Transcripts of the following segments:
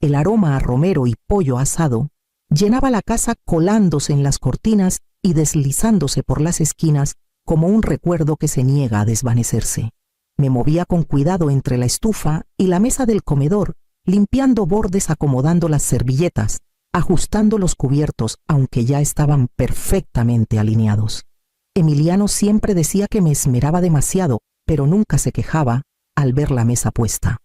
El aroma a romero y pollo asado llenaba la casa, colándose en las cortinas y deslizándose por las esquinas como un recuerdo que se niega a desvanecerse. Me movía con cuidado entre la estufa y la mesa del comedor, limpiando bordes, acomodando las servilletas, ajustando los cubiertos, aunque ya estaban perfectamente alineados. Emiliano siempre decía que me esmeraba demasiado, pero nunca se quejaba al ver la mesa puesta.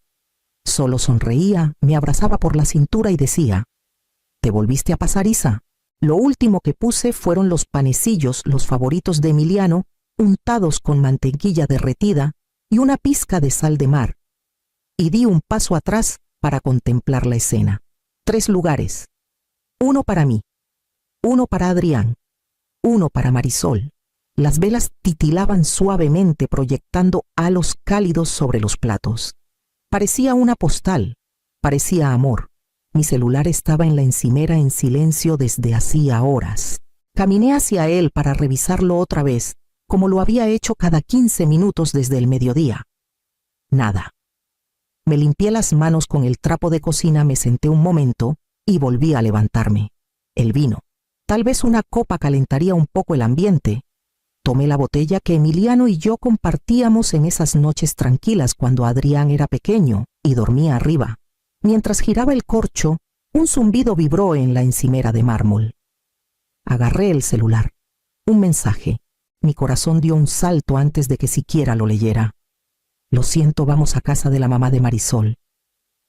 Solo sonreía, me abrazaba por la cintura y decía: ¿te volviste a pasar, Isa? Lo último que puse fueron los panecillos, los favoritos de Emiliano, untados con mantequilla derretida y una pizca de sal de mar, y di un paso atrás para contemplar la escena. 3 lugares. Uno para mí, uno para Adrián, uno para Marisol. Las velas titilaban suavemente, proyectando halos cálidos sobre los platos. Parecía una postal, parecía amor. Mi celular estaba en la encimera en silencio desde hacía horas. Caminé hacia él para revisarlo otra vez, como lo había hecho cada 15 minutos desde el mediodía. Nada. Me limpié las manos con el trapo de cocina, me senté un momento y volví a levantarme. El vino. Tal vez una copa calentaría un poco el ambiente. Tomé la botella que Emiliano y yo compartíamos en esas noches tranquilas cuando Adrián era pequeño y dormía arriba. Mientras giraba el corcho, un zumbido vibró en la encimera de mármol. Agarré el celular. Un mensaje. Mi corazón dio un salto antes de que siquiera lo leyera. Lo siento, vamos a casa de la mamá de Marisol.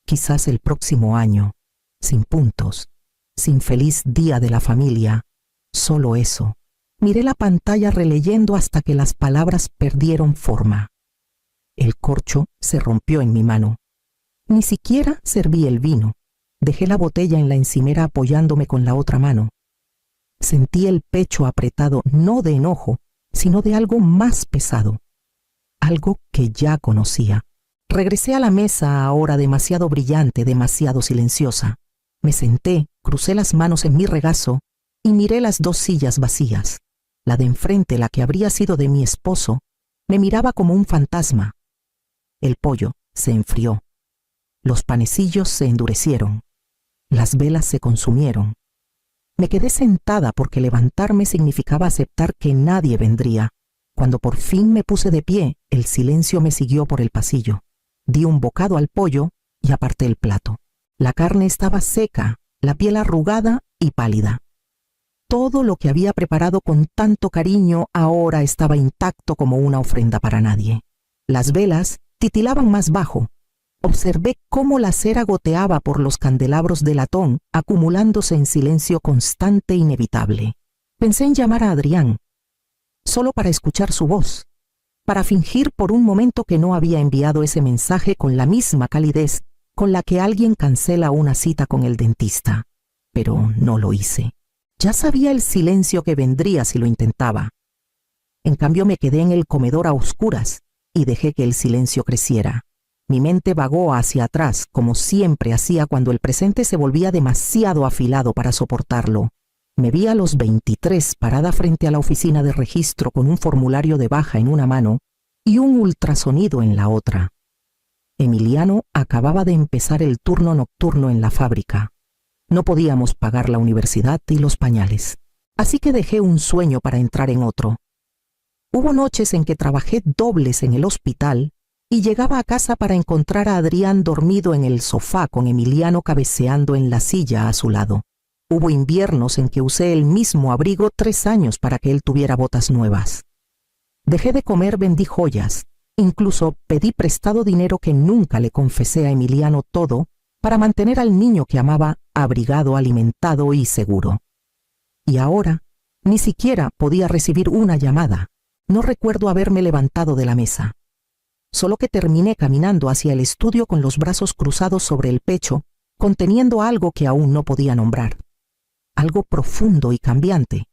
Quizás el próximo año. Sin puntos. Sin feliz día de la familia. Solo eso. Miré la pantalla releyendo hasta que las palabras perdieron forma. El corcho se rompió en mi mano. Ni siquiera serví el vino. Dejé la botella en la encimera apoyándome con la otra mano. Sentí el pecho apretado, no de enojo, sino de algo más pesado. Algo que ya conocía. Regresé a la mesa, ahora demasiado brillante, demasiado silenciosa. Me senté, crucé las manos en mi regazo y miré las 2 sillas vacías. La de enfrente, la que habría sido de mi esposo, me miraba como un fantasma. El pollo se enfrió. Los panecillos se endurecieron. Las velas se consumieron. Me quedé sentada porque levantarme significaba aceptar que nadie vendría. Cuando por fin me puse de pie, el silencio me siguió por el pasillo. Di un bocado al pollo y aparté el plato. La carne estaba seca, la piel arrugada y pálida. Todo lo que había preparado con tanto cariño ahora estaba intacto como una ofrenda para nadie. Las velas titilaban más bajo. Observé cómo la cera goteaba por los candelabros de latón, acumulándose en silencio constante e inevitable. Pensé en llamar a Adrián, solo para escuchar su voz, para fingir por un momento que no había enviado ese mensaje con la misma calidez con la que alguien cancela una cita con el dentista. Pero no lo hice. Ya sabía el silencio que vendría si lo intentaba. En cambio me quedé en el comedor a oscuras y dejé que el silencio creciera. Mi mente vagó hacia atrás, como siempre hacía cuando el presente se volvía demasiado afilado para soportarlo. Me vi a los 23 parada frente a la oficina de registro con un formulario de baja en una mano y un ultrasonido en la otra. Emiliano acababa de empezar el turno nocturno en la fábrica. No podíamos pagar la universidad y los pañales, así que dejé un sueño para entrar en otro. Hubo noches en que trabajé dobles en el hospital y llegaba a casa para encontrar a Adrián dormido en el sofá con Emiliano cabeceando en la silla a su lado. Hubo inviernos en que usé el mismo abrigo 3 años para que él tuviera botas nuevas. Dejé de comer, vendí joyas, incluso pedí prestado dinero que nunca le confesé a Emiliano todo para mantener al niño que amaba abrigado, alimentado y seguro. Y ahora ni siquiera podía recibir una llamada. No recuerdo haberme levantado de la mesa. Solo que terminé caminando hacia el estudio con los brazos cruzados sobre el pecho, conteniendo algo que aún no podía nombrar. Algo profundo y cambiante.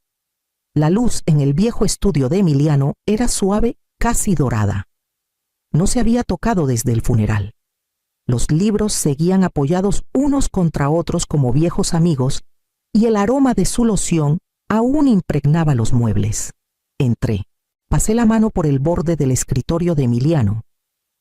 La luz en el viejo estudio de Emiliano era suave, casi dorada. No se había tocado desde el funeral. Los libros seguían apoyados unos contra otros como viejos amigos y el aroma de su loción aún impregnaba los muebles. Entré. Pasé la mano por el borde del escritorio de Emiliano,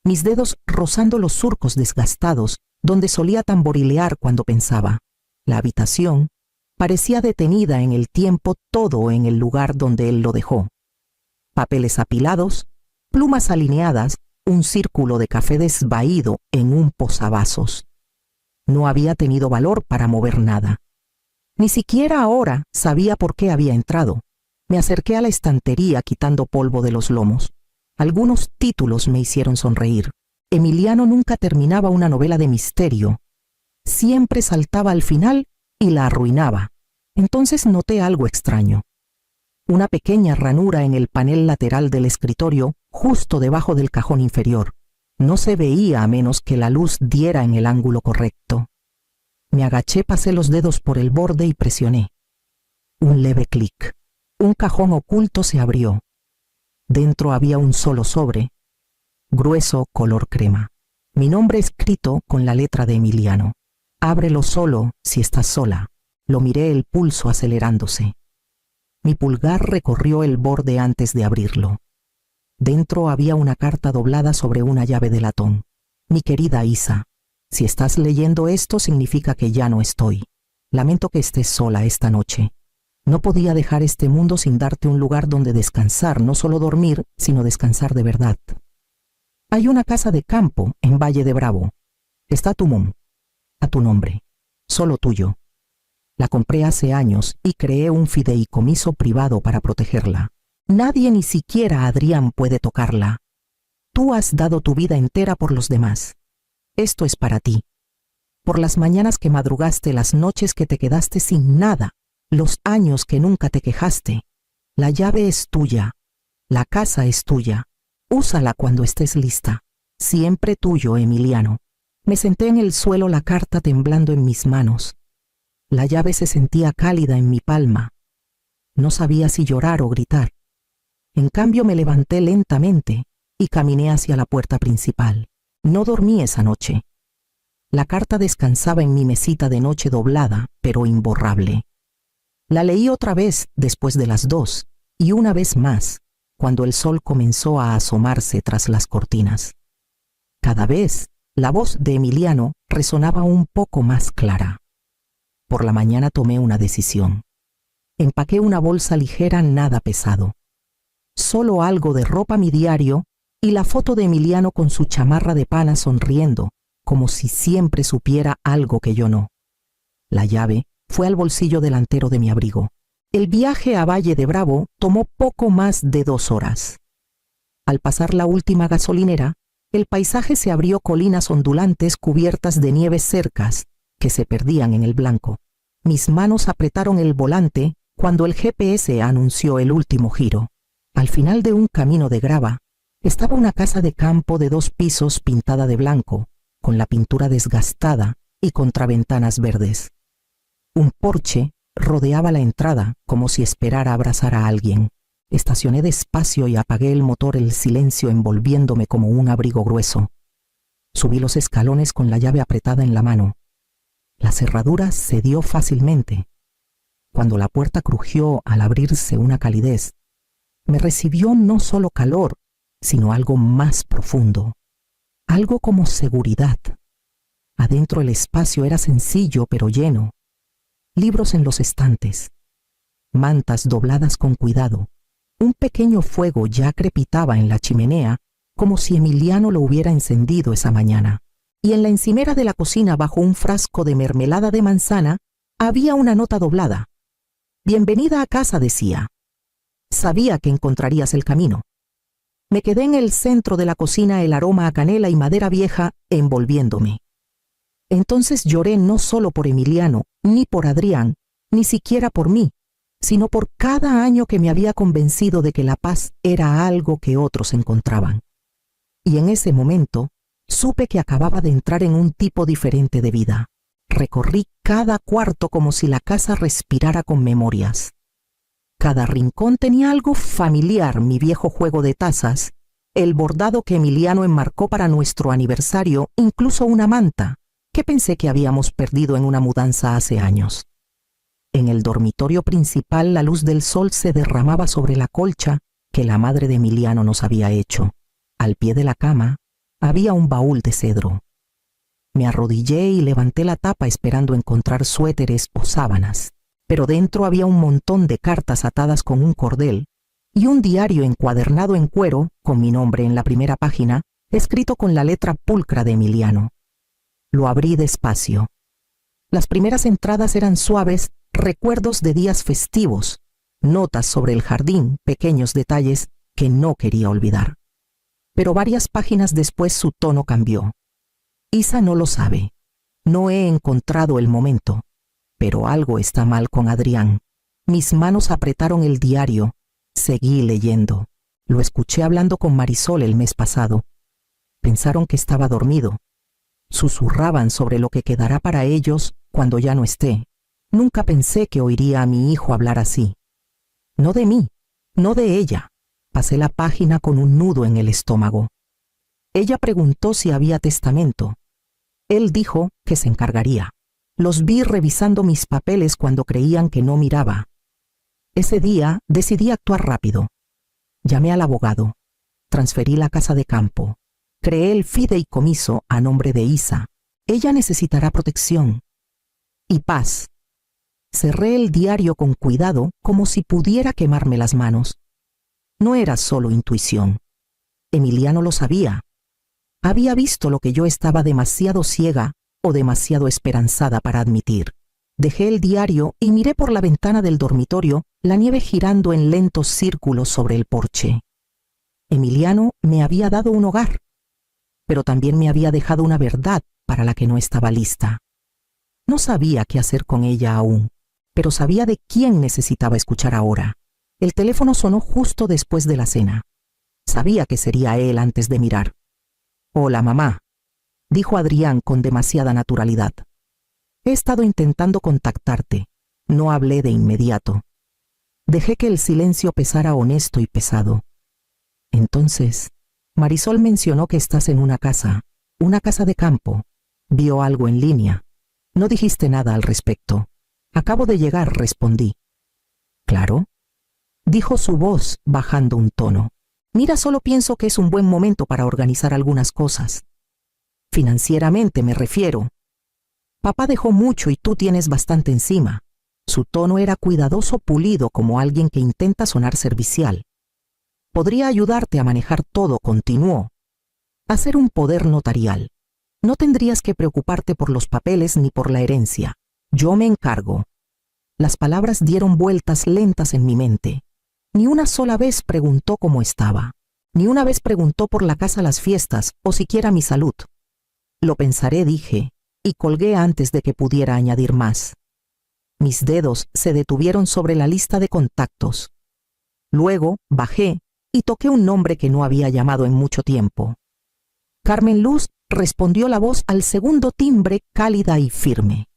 mis dedos rozando los surcos desgastados donde solía tamborilear cuando pensaba. La habitación parecía detenida en el tiempo, todo en el lugar donde él lo dejó. Papeles apilados, plumas alineadas, un círculo de café desvaído en un posavasos. No había tenido valor para mover nada. Ni siquiera ahora sabía por qué había entrado. Me acerqué a la estantería quitando polvo de los lomos. Algunos títulos me hicieron sonreír. Emiliano nunca terminaba una novela de misterio. Siempre saltaba al final y la arruinaba. Entonces noté algo extraño. Una pequeña ranura en el panel lateral del escritorio, justo debajo del cajón inferior. No se veía a menos que la luz diera en el ángulo correcto. Me agaché, pasé los dedos por el borde y presioné. Un leve clic. Un cajón oculto se abrió. Dentro había un solo sobre, grueso, color crema. Mi nombre escrito con la letra de Emiliano. Ábrelo solo si estás sola. Lo miré, el pulso acelerándose. Mi pulgar recorrió el borde antes de abrirlo. Dentro había una carta doblada sobre una llave de latón. Mi querida Isa, si estás leyendo esto significa que ya no estoy. Lamento que estés sola esta noche. No podía dejar este mundo sin darte un lugar donde descansar, no solo dormir, sino descansar de verdad. Hay una casa de campo en Valle de Bravo. Está a tu nombre, solo tuyo. La compré hace años y creé un fideicomiso privado para protegerla. Nadie, ni siquiera Adrián, puede tocarla. Tú has dado tu vida entera por los demás. Esto es para ti. Por las mañanas que madrugaste, las noches que te quedaste sin nada, los años que nunca te quejaste. La llave es tuya. La casa es tuya. Úsala cuando estés lista. Siempre tuyo, Emiliano. Me senté en el suelo, la carta temblando en mis manos. La llave se sentía cálida en mi palma. No sabía si llorar o gritar. En cambio me levanté lentamente y caminé hacia la puerta principal. No dormí esa noche. La carta descansaba en mi mesita de noche doblada, pero imborrable. La leí otra vez después de las 2 y una vez más, cuando el sol comenzó a asomarse tras las cortinas. Cada vez la voz de Emiliano resonaba un poco más clara. Por la mañana tomé una decisión. Empaqué una bolsa ligera, nada pesado. Solo algo de ropa, mi diario y la foto de Emiliano con su chamarra de pana sonriendo, como si siempre supiera algo que yo no. La llave fue al bolsillo delantero de mi abrigo. El viaje a Valle de Bravo tomó poco más de 2 horas. Al pasar la última gasolinera, el paisaje se abrió, colinas ondulantes cubiertas de nieves, cercas que se perdían en el blanco. Mis manos apretaron el volante cuando el GPS anunció el último giro. Al final de un camino de grava estaba una casa de campo de 2 pisos pintada de blanco, con la pintura desgastada y contraventanas verdes. Un porche rodeaba la entrada como si esperara abrazar a alguien. Estacioné despacio y apagué el motor, el silencio envolviéndome como un abrigo grueso. Subí los escalones con la llave apretada en la mano. La cerradura cedió fácilmente. Cuando la puerta crujió al abrirse, una calidez me recibió, no solo calor, sino algo más profundo. Algo como seguridad. Adentro el espacio era sencillo pero lleno. Libros en los estantes, mantas dobladas con cuidado. Un pequeño fuego ya crepitaba en la chimenea, como si Emiliano lo hubiera encendido esa mañana. Y en la encimera de la cocina, bajo un frasco de mermelada de manzana, había una nota doblada. Bienvenida a casa, decía. Sabía que encontrarías el camino. Me quedé en el centro de la cocina, el aroma a canela y madera vieja envolviéndome. Entonces lloré, no solo por Emiliano, ni por Adrián, ni siquiera por mí, sino por cada año que me había convencido de que la paz era algo que otros encontraban. Y en ese momento supe que acababa de entrar en un tipo diferente de vida. Recorrí cada cuarto como si la casa respirara con memorias. Cada rincón tenía algo familiar: mi viejo juego de tazas, el bordado que Emiliano enmarcó para nuestro aniversario, incluso una manta que pensé que habíamos perdido en una mudanza hace años. En el dormitorio principal la luz del sol se derramaba sobre la colcha que la madre de Emiliano nos había hecho. Al pie de la cama había un baúl de cedro. Me arrodillé y levanté la tapa esperando encontrar suéteres o sábanas, pero dentro había un montón de cartas atadas con un cordel y un diario encuadernado en cuero con mi nombre en la primera página, escrito con la letra pulcra de Emiliano. Lo abrí despacio. Las primeras entradas eran suaves recuerdos de días festivos, notas sobre el jardín, pequeños detalles que no quería olvidar. Pero varias páginas después su tono cambió. Isa no lo sabe. No he encontrado el momento, pero algo está mal con Adrián. Mis manos apretaron el diario. Seguí leyendo. Lo escuché hablando con Marisol el mes pasado. Pensaron que estaba dormido. Susurraban sobre lo que quedará para ellos cuando ya no esté. Nunca pensé que oiría a mi hijo hablar así. No de mí, no de ella. Pasé la página con un nudo en el estómago. Ella preguntó si había testamento. Él dijo que se encargaría. Los vi revisando mis papeles cuando creían que no miraba. Ese día decidí actuar rápido. Llamé al abogado. Transferí la casa de campo. Creé el fideicomiso a nombre de Isa. Ella necesitará protección. Y paz. Cerré el diario con cuidado como si pudiera quemarme las manos. No era solo intuición. Emiliano lo sabía. Había visto lo que yo estaba demasiado ciega o demasiado esperanzada para admitir. Dejé el diario y miré por la ventana del dormitorio la nieve girando en lentos círculos sobre el porche. Emiliano me había dado un hogar, pero también me había dejado una verdad para la que no estaba lista. No sabía qué hacer con ella aún, pero sabía de quién necesitaba escuchar ahora. El teléfono sonó justo después de la cena. Sabía que sería él antes de mirar. «Hola, mamá», dijo Adrián con demasiada naturalidad. «He estado intentando contactarte. No hablé de inmediato. Dejé que el silencio pesara honesto y pesado. Entonces, Marisol mencionó que estás en una casa de campo. Vio algo en línea. No dijiste nada al respecto. Acabo de llegar», respondí. «Claro», dijo su voz bajando un tono. «Mira, solo pienso que es un buen momento para organizar algunas cosas. Financieramente me refiero. Papá dejó mucho y tú tienes bastante encima». Su tono era cuidadoso, pulido, como alguien que intenta sonar servicial. «Podría ayudarte a manejar todo», continuó. «Hacer un poder notarial. No tendrías que preocuparte por los papeles ni por la herencia. Yo me encargo». Las palabras dieron vueltas lentas en mi mente. Ni una sola vez preguntó cómo estaba. Ni una vez preguntó por la casa, las fiestas o siquiera mi salud. «Lo pensaré», dije, y colgué antes de que pudiera añadir más. Mis dedos se detuvieron sobre la lista de contactos. Luego bajé y toqué un nombre que no había llamado en mucho tiempo. «Carmen Luz», respondió la voz al segundo timbre, cálida y firme.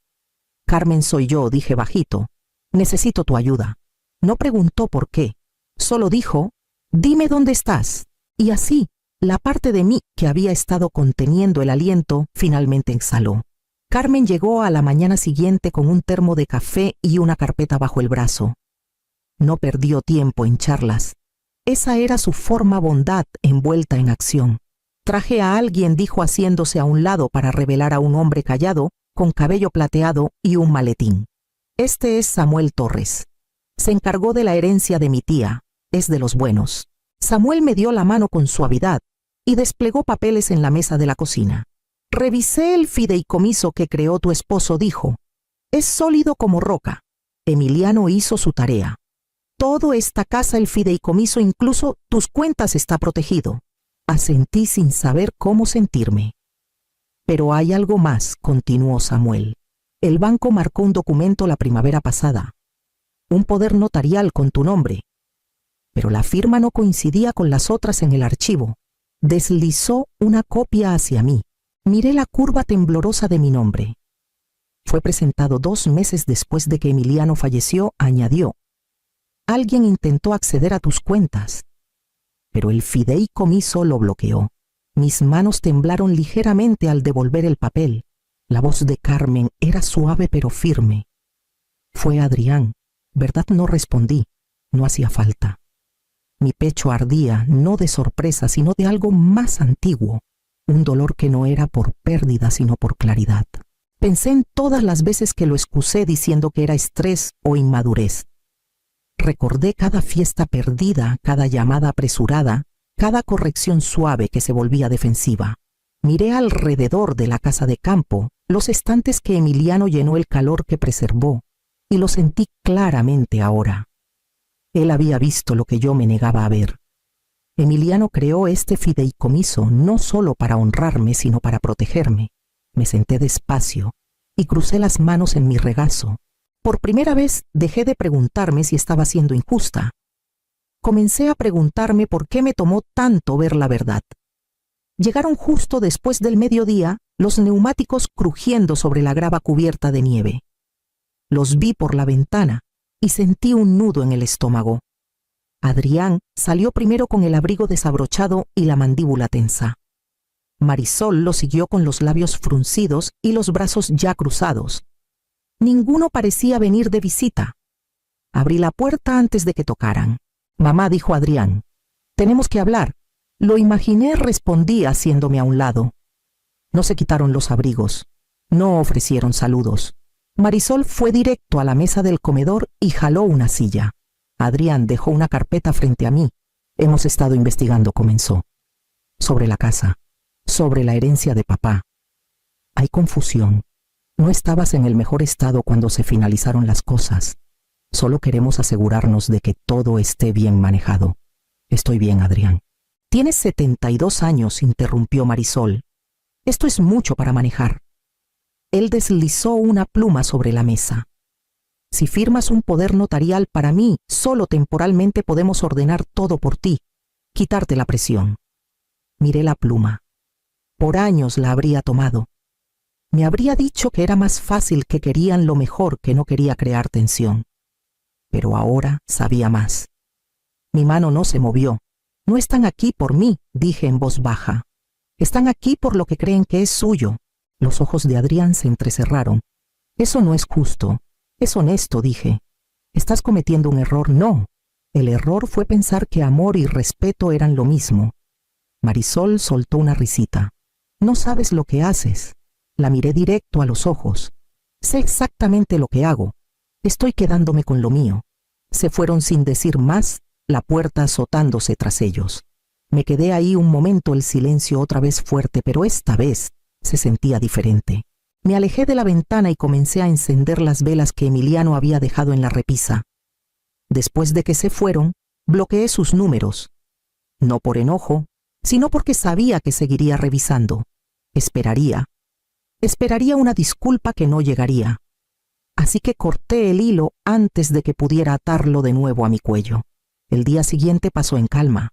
«Carmen, soy yo», dije bajito. «Necesito tu ayuda». No preguntó por qué, solo dijo: «Dime dónde estás». Y así, la parte de mí que había estado conteniendo el aliento finalmente exhaló. Carmen llegó a la mañana siguiente con un termo de café y una carpeta bajo el brazo. No perdió tiempo en charlas. Esa era su forma bondad envuelta en acción. «Traje a alguien», dijo haciéndose a un lado para revelar a un hombre callado, con cabello plateado y un maletín. «Este es Samuel Torres. Se encargó de la herencia de mi tía. Es de los buenos». Samuel me dio la mano con suavidad y desplegó papeles en la mesa de la cocina. «Revisé el fideicomiso que creó tu esposo», dijo. «Es sólido como roca». Emiliano hizo su tarea. «Todo esta casa, el fideicomiso, incluso tus cuentas, está protegido». Asentí sin saber cómo sentirme. «Pero hay algo más», continuó Samuel. «El banco marcó un documento la primavera pasada. Un poder notarial con tu nombre. Pero la firma no coincidía con las otras en el archivo. Deslizó una copia hacia mí. Miré la curva temblorosa de mi nombre. Fue presentado 2 meses después de que Emiliano falleció», añadió. «Alguien intentó acceder a tus cuentas, pero el fideicomiso lo bloqueó». Mis manos temblaron ligeramente al devolver el papel. La voz de Carmen era suave pero firme. «Fue Adrián, ¿verdad?». No respondí. No hacía falta. Mi pecho ardía, no de sorpresa, sino de algo más antiguo. un dolor que no era por pérdida sino por claridad. Pensé en todas las veces que lo excusé diciendo que era estrés o inmadurez. Recordé cada fiesta perdida, cada llamada apresurada, cada corrección suave que se volvía defensiva. Miré alrededor de la casa de campo, los estantes que Emiliano llenó el calor que preservó, y lo sentí claramente ahora. Él había visto lo que yo me negaba a ver. Emiliano creó este fideicomiso no solo para honrarme, sino para protegerme. Me senté despacio y crucé las manos en mi regazo. Por primera vez dejé de preguntarme si estaba siendo injusta. Comencé a preguntarme por qué me tomó tanto ver la verdad. Llegaron justo después del mediodía los neumáticos crujiendo sobre la grava cubierta de nieve. Los vi por la ventana y sentí un nudo en el estómago. Adrián salió primero con el abrigo desabrochado y la mandíbula tensa. Marisol lo siguió con los labios fruncidos y los brazos ya cruzados. Ninguno parecía venir de visita. Abrí la puerta antes de que tocaran. «Mamá», dijo Adrián, «tenemos que hablar». Lo imaginé, respondí haciéndome a un lado. No se quitaron los abrigos. No ofrecieron saludos. Marisol fue directo a la mesa del comedor y jaló una silla. Adrián dejó una carpeta frente a mí. «Hemos estado investigando», comenzó. «Sobre la casa, sobre la herencia de papá. Hay confusión. No estabas en el mejor estado cuando se finalizaron las cosas. Solo queremos asegurarnos de que todo esté bien manejado». «Estoy bien, Adrián». «Tienes 72 años», interrumpió Marisol. «Esto es mucho para manejar». Él deslizó una pluma sobre la mesa. «Si firmas un poder notarial para mí, solo temporalmente podemos ordenar todo por ti, quitarte la presión». Miré la pluma. Por años la habría tomado. Me habría dicho que era más fácil, que querían lo mejor, que no quería crear tensión. Pero ahora sabía más. Mi mano no se movió. «No están aquí por mí», dije en voz baja. «Están aquí por lo que creen que es suyo». Los ojos de Adrián se entrecerraron. «Eso no es justo. Es honesto», dije. «Estás cometiendo un error». «No. El error fue pensar que amor y respeto eran lo mismo». Marisol soltó una risita. «No sabes lo que haces». La miré directo a los ojos. «Sé exactamente lo que hago. Estoy quedándome con lo mío». Se fueron sin decir más, la puerta azotándose tras ellos. Me quedé ahí un momento, el silencio otra vez fuerte, pero esta vez se sentía diferente. Me alejé de la ventana y comencé a encender las velas que Emiliano había dejado en la repisa. Después de que se fueron, bloqueé sus números. No por enojo, sino porque sabía que seguiría revisando. Esperaría una disculpa que no llegaría. Así que corté el hilo antes de que pudiera atarlo de nuevo a mi cuello. El día siguiente pasó en calma.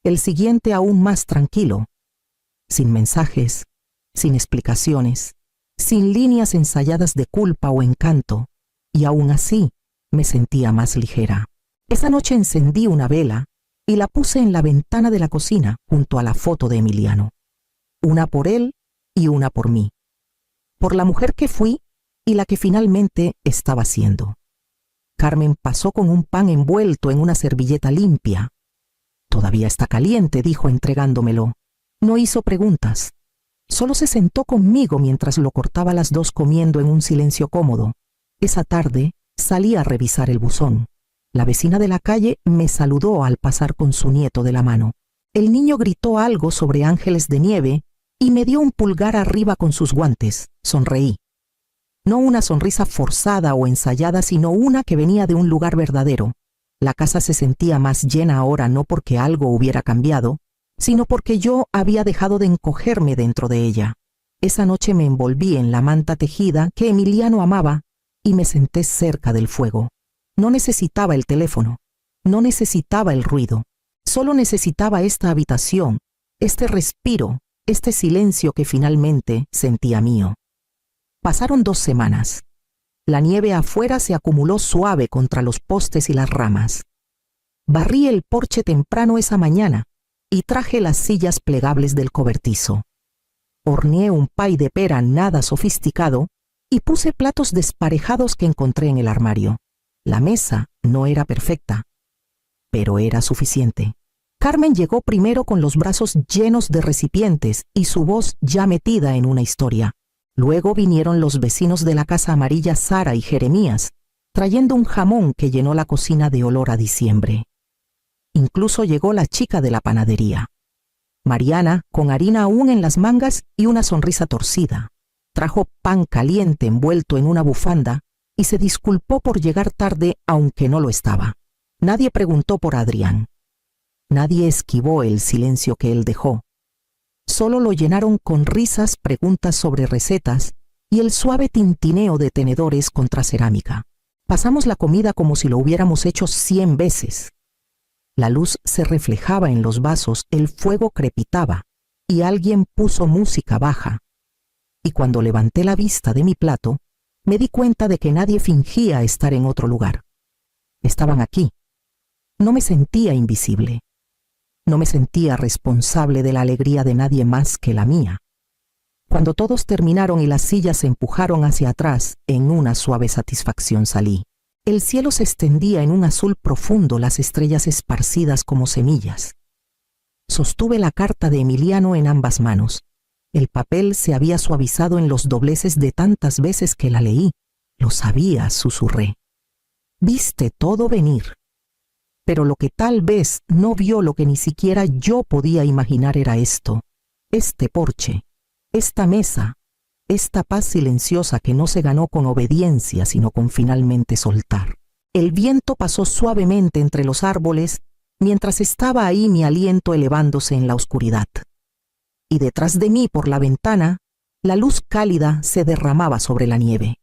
El siguiente aún más tranquilo. Sin mensajes, sin explicaciones, sin líneas ensayadas de culpa o encanto. Y aún así me sentía más ligera. Esa noche encendí una vela y la puse en la ventana de la cocina junto a la foto de Emiliano. Una por él y una por mí. Por la mujer que fui y la que finalmente estaba siendo. Carmen pasó con un pan envuelto en una servilleta limpia. «Todavía está caliente», dijo entregándomelo. No hizo preguntas. Solo se sentó conmigo mientras lo cortaba las dos, comiendo en un silencio cómodo. Esa tarde salí a revisar el buzón. La vecina de la calle me saludó al pasar con su nieto de la mano. El niño gritó algo sobre ángeles de nieve y me dio un pulgar arriba con sus guantes. Sonreí. No una sonrisa forzada o ensayada, sino una que venía de un lugar verdadero. La casa se sentía más llena ahora, no porque algo hubiera cambiado, sino porque yo había dejado de encogerme dentro de ella. Esa noche me envolví en la manta tejida que Emiliano amaba y me senté cerca del fuego. No necesitaba el teléfono, no necesitaba el ruido, solo necesitaba esta habitación, este respiro, este silencio que finalmente sentía mío. Pasaron 2 semanas. La nieve afuera se acumuló suave contra los postes y las ramas. Barrí el porche temprano esa mañana y traje las sillas plegables del cobertizo. Horneé un pay de pera nada sofisticado y puse platos desparejados que encontré en el armario. La mesa no era perfecta, pero era suficiente. Carmen llegó primero con los brazos llenos de recipientes y su voz ya metida en una historia. Luego vinieron los vecinos de la casa amarilla Sara y Jeremías, trayendo un jamón que llenó la cocina de olor a diciembre. Incluso llegó la chica de la panadería. Mariana, con harina aún en las mangas y una sonrisa torcida, trajo pan caliente envuelto en una bufanda y se disculpó por llegar tarde aunque no lo estaba. Nadie preguntó por Adrián. Nadie esquivó el silencio que él dejó. Solo lo llenaron con risas, preguntas sobre recetas y el suave tintineo de tenedores contra cerámica. Pasamos la comida como si lo hubiéramos hecho 100 veces. La luz se reflejaba en los vasos, el fuego crepitaba y alguien puso música baja. Y cuando levanté la vista de mi plato, me di cuenta de que nadie fingía estar en otro lugar. Estaban aquí. No me sentía invisible. No me sentía responsable de la alegría de nadie más que la mía. Cuando todos terminaron y las sillas se empujaron hacia atrás, en una suave satisfacción salí. El cielo se extendía en un azul profundo, las estrellas esparcidas como semillas. Sostuve la carta de Emiliano en ambas manos. El papel se había suavizado en los dobleces de tantas veces que la leí. Lo sabía, susurré. Viste todo venir. Pero lo que tal vez no vio, lo que ni siquiera yo podía imaginar era esto. Este porche, esta mesa, esta paz silenciosa que no se ganó con obediencia, sino con finalmente soltar. El viento pasó suavemente entre los árboles, mientras estaba ahí mi aliento elevándose en la oscuridad. Y detrás de mí, por la ventana, la luz cálida se derramaba sobre la nieve.